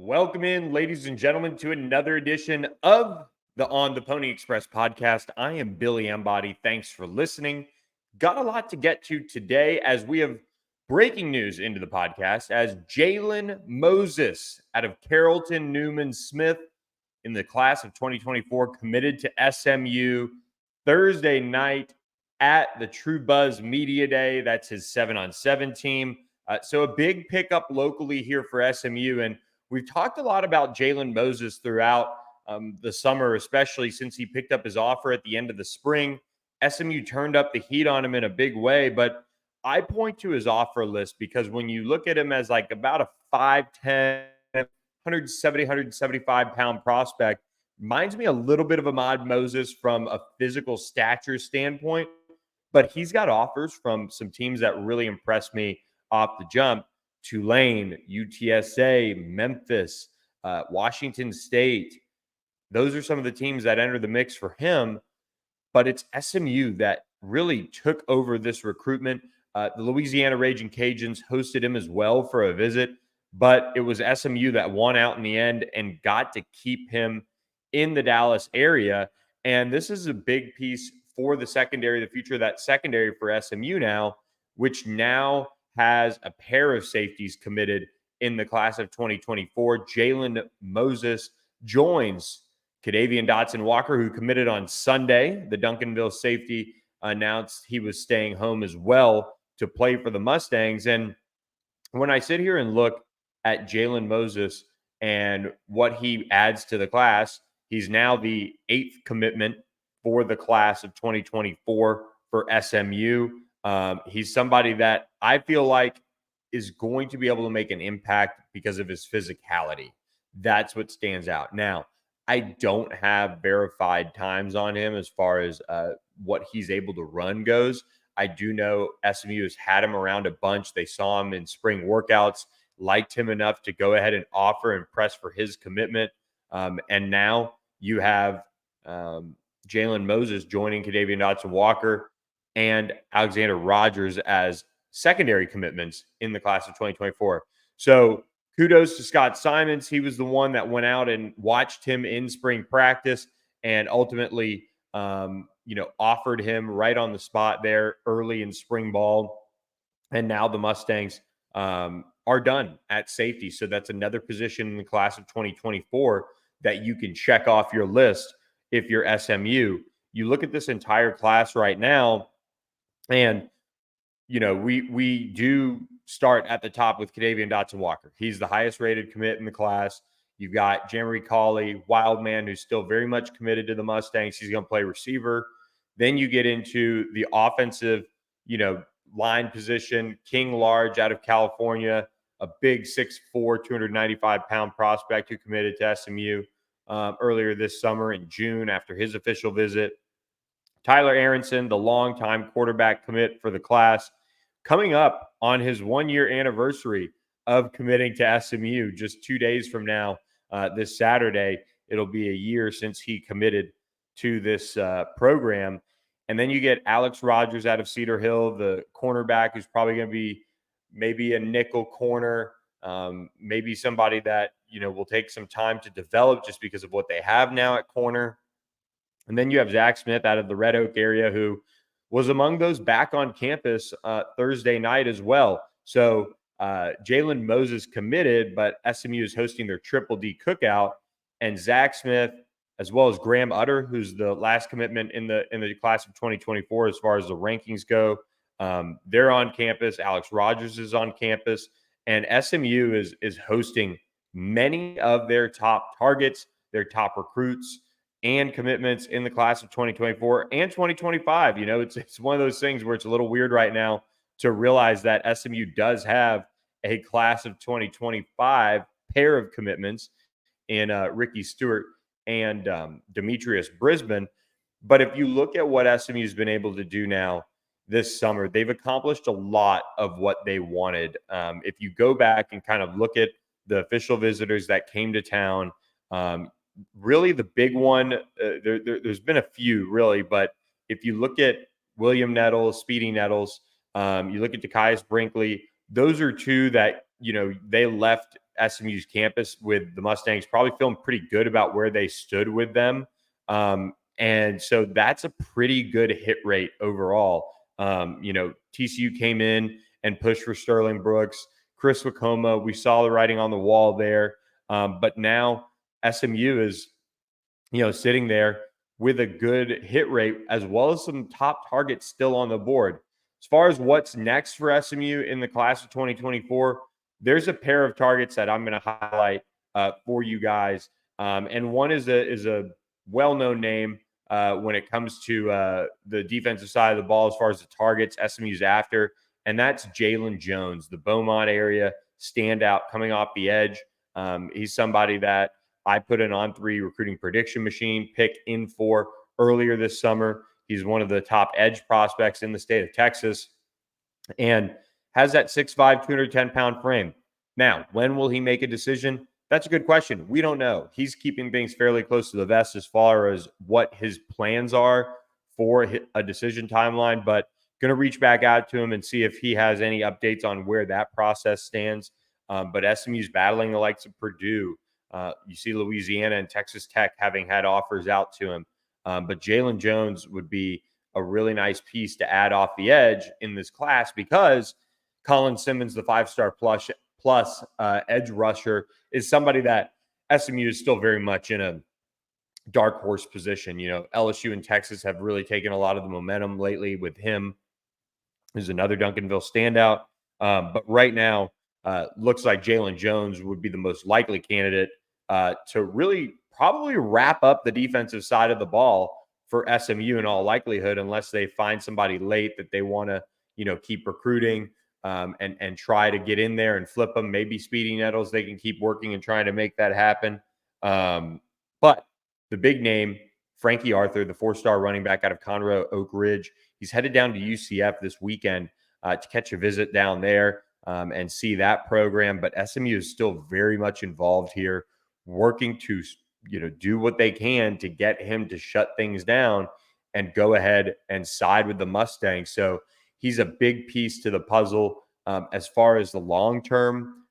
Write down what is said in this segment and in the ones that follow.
Welcome in, ladies and gentlemen, to another edition of the On the Pony Express podcast. I am Billy Embody. Thanks for listening. Got a lot to get to today as we have breaking news into the podcast as Jaylen Moses out of Carrollton, Newman Smith in the class of 2024 committed to SMU Thursday night at the True Buzz Media Day. That's his 7-on-7 team. So a big pickup locally here for SMU. And we've talked a lot about Jaylen Moses throughout the summer, especially since he picked up his offer at the end of the spring. SMU turned up the heat on him in a big way, but I point to his offer list because when you look at him as like about a 5'10", 170, 175-pound prospect, reminds me a little bit of Ahmad Moses from a physical stature standpoint, but he's got offers from some teams that really impressed me off the jump. Tulane, UTSA, Memphis, Washington State. Those are some of the teams that enter the mix for him, but it's SMU that really took over this recruitment. The Louisiana Raging Cajuns hosted him as well for a visit, but it was SMU that won out in the end and got to keep him in the Dallas area. And this is a big piece for the secondary, the future of that secondary for SMU now, which now has a pair of safeties committed in the class of 2024. Jaylen Moses joins Kadavian Dotson-Walker, who committed on Sunday. The Duncanville safety announced he was staying home as well to play for the Mustangs. And when I sit here and look at Jaylen Moses and what he adds to the class, he's now the 8th commitment for the class of 2024 for SMU. He's somebody that I feel like is going to be able to make an impact because of his physicality. That's what stands out. Now, I don't have verified times on him as far as what he's able to run goes. I do know SMU has had him around a bunch. They saw him in spring workouts, liked him enough to go ahead and offer and press for his commitment. And now you have Jaylen Moses joining Kadavian Dotson-Walker and Alexander Rogers as secondary commitments in the class of 2024. So kudos to Scott Simons. He was the one that went out and watched him in spring practice and ultimately, offered him right on the spot there early in spring ball. And now the Mustangs are done at safety. So that's another position in the class of 2024 that you can check off your list if you're SMU. You look at this entire class right now, and, we do start at the top with Kadavian Dotson-Walker. He's the highest rated commit in the class. You've got Jeremy Colley, Wildman, who's still very much committed to the Mustangs. He's going to play receiver. Then you get into the offensive, line position. King Large out of California, a big 6'4", 295-pound prospect who committed to SMU earlier this summer in June after his official visit. Tyler Aronson, the longtime quarterback commit for the class, coming up on his 1-year anniversary of committing to SMU just 2 days from now. This Saturday, it'll be a year since he committed to this program. And then you get Alex Rogers out of Cedar Hill, the cornerback who's probably going to be maybe a nickel corner, maybe somebody that, will take some time to develop just because of what they have now at corner. And then you have Zach Smith out of the Red Oak area, who was among those back on campus Thursday night as well. So Jaylen Moses committed, but SMU is hosting their Triple D cookout. And Zach Smith, as well as Graham Utter, who's the last commitment in the class of 2024 as far as the rankings go, they're on campus. Alex Rogers is on campus. And SMU is hosting many of their top targets, their top recruits, and commitments in the class of 2024 and 2025. It's one of those things where it's a little weird right now to realize that SMU does have a class of 2025 pair of commitments in Ricky Stewart and Demetrius Brisbane. But if you look at what SMU has been able to do now this summer, they've accomplished a lot of what they wanted. If you go back and kind of look at the official visitors that came to town, really the big one, there's been a few really, but if you look at William Nettles, Speedy Nettles, you look at Tykius Brinkley, those are two that, they left SMU's campus with the Mustangs, probably feeling pretty good about where they stood with them. And so that's a pretty good hit rate overall. TCU came in and pushed for Sterling Brooks, Chris Wicoma. We saw the writing on the wall there. But now SMU is, sitting there with a good hit rate as well as some top targets still on the board. As far as what's next for SMU in the class of 2024, there's a pair of targets that I'm going to highlight for you guys. And one is a well-known name when it comes to the defensive side of the ball as far as the targets SMU's after, and that's Jaylen Jones, the Beaumont area standout coming off the edge. He's somebody that I put an on-3 recruiting prediction machine pick in for earlier this summer. He's one of the top edge prospects in the state of Texas and has that 6'5", 210-pound frame. Now, when will he make a decision? That's a good question. We don't know. He's keeping things fairly close to the vest as far as what his plans are for a decision timeline, but going to reach back out to him and see if he has any updates on where that process stands. But SMU's battling the likes of Purdue. You see Louisiana and Texas Tech having had offers out to him. But Jaylen Jones would be a really nice piece to add off the edge in this class because Colin Simmons, the 5-star plus edge rusher, is somebody that SMU is still very much in a dark horse position. LSU and Texas have really taken a lot of the momentum lately with him. There's another Duncanville standout. But right now, looks like Jaylen Jones would be the most likely candidate to really probably wrap up the defensive side of the ball for SMU in all likelihood, unless they find somebody late that they want to, keep recruiting and try to get in there and flip them. Maybe Speedy Nettles, they can keep working and trying to make that happen. But the big name, Frankie Arthur, the 4-star running back out of Conroe Oak Ridge, he's headed down to UCF this weekend to catch a visit down there and see that program. But SMU is still very much involved here, working to, do what they can to get him to shut things down and go ahead and side with the Mustangs. So he's a big piece to the puzzle as far as the long-term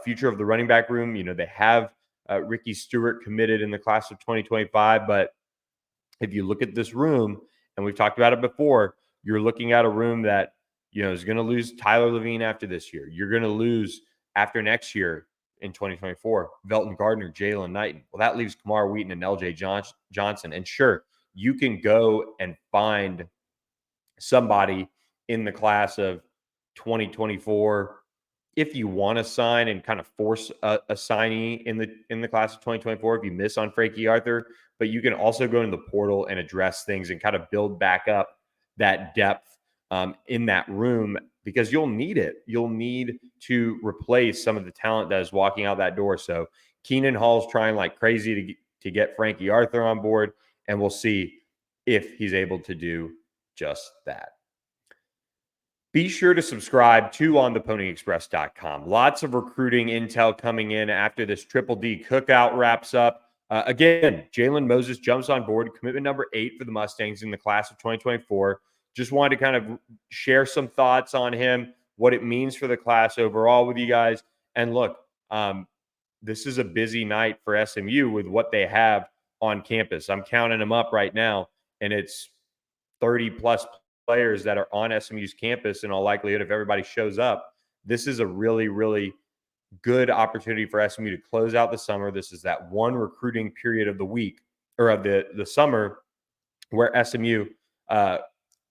future of the running back room. They have Ricky Stewart committed in the class of 2025, but if you look at this room, and we've talked about it before, you're looking at a room that, is going to lose Tyler Levine after this year. You're going to lose after next year in 2024, Velton Gardner, Jalen Knighton. Well, that leaves Kamar Wheaton and LJ Johnson. And sure, you can go and find somebody in the class of 2024 if you want to sign and kind of force a signee in the class of 2024 if you miss on Frankie Arthur. But you can also go into the portal and address things and kind of build back up that depth in that room, because you'll need it. You'll need to replace some of the talent that is walking out that door. So Keenan Hall's trying like crazy to get Frankie Arthur on board, and we'll see if he's able to do just that. Be sure to subscribe to ontheponyexpress.com. Lots of recruiting intel coming in after this Triple D cookout wraps up. Again, Jaylen Moses jumps on board, commitment number 8 for the Mustangs in the class of 2024. Just wanted to kind of share some thoughts on him, what it means for the class overall with you guys. And look, this is a busy night for SMU with what they have on campus. I'm counting them up right now, and it's 30-plus players that are on SMU's campus in all likelihood if everybody shows up. This is a really, really good opportunity for SMU to close out the summer. This is that one recruiting period of the week, or of the summer, where SMU,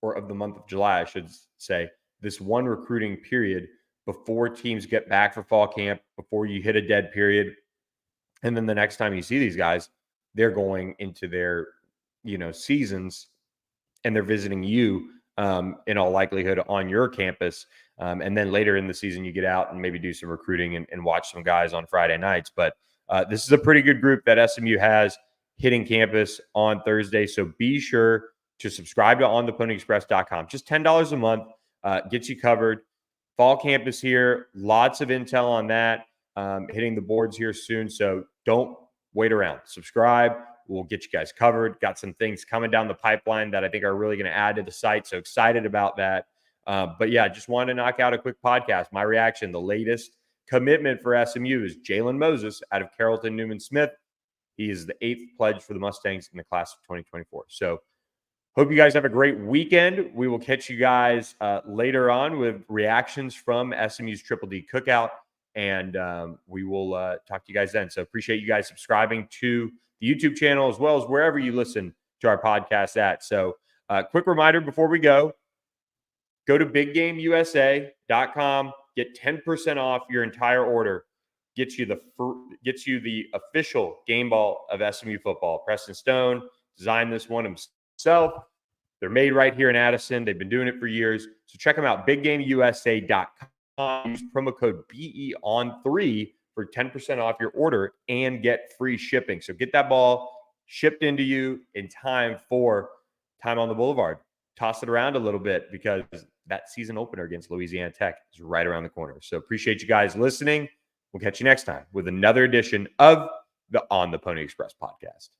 or of the month of July, I should say, this one recruiting period before teams get back for fall camp, before you hit a dead period. And then the next time you see these guys, they're going into their, seasons, and they're visiting you in all likelihood on your campus. And then later in the season, you get out and maybe do some recruiting and watch some guys on Friday nights. But this is a pretty good group that SMU has hitting campus on Thursday. So be sure to subscribe to ontheponyexpress.com. Just $10 a month gets you covered. Fall camp is here. Lots of intel on that. Hitting the boards here soon. So don't wait around. Subscribe. We'll get you guys covered. Got some things coming down the pipeline that I think are really going to add to the site. So excited about that. But yeah, just wanted to knock out a quick podcast. My reaction, the latest commitment for SMU is Jaylen Moses out of Carrollton, Newman Smith. He is the 8th pledge for the Mustangs in the class of 2024. So hope you guys have a great weekend. We will catch you guys later on with reactions from SMU's Triple D Cookout, and we will talk to you guys then. So appreciate you guys subscribing to the YouTube channel as well as wherever you listen to our podcast at. So quick reminder before we go to biggameusa.com, get 10% off your entire order. Gets you the official game ball of SMU football. Preston Stone designed this one himself. They're made right here in Addison. They've been doing it for years. So check them out, biggameusa.com. Use promo code BEON3 for 10% off your order and get free shipping. So get that ball shipped into you in time for Time on the Boulevard. Toss it around a little bit because that season opener against Louisiana Tech is right around the corner. So appreciate you guys listening. We'll catch you next time with another edition of the On the Pony Express podcast.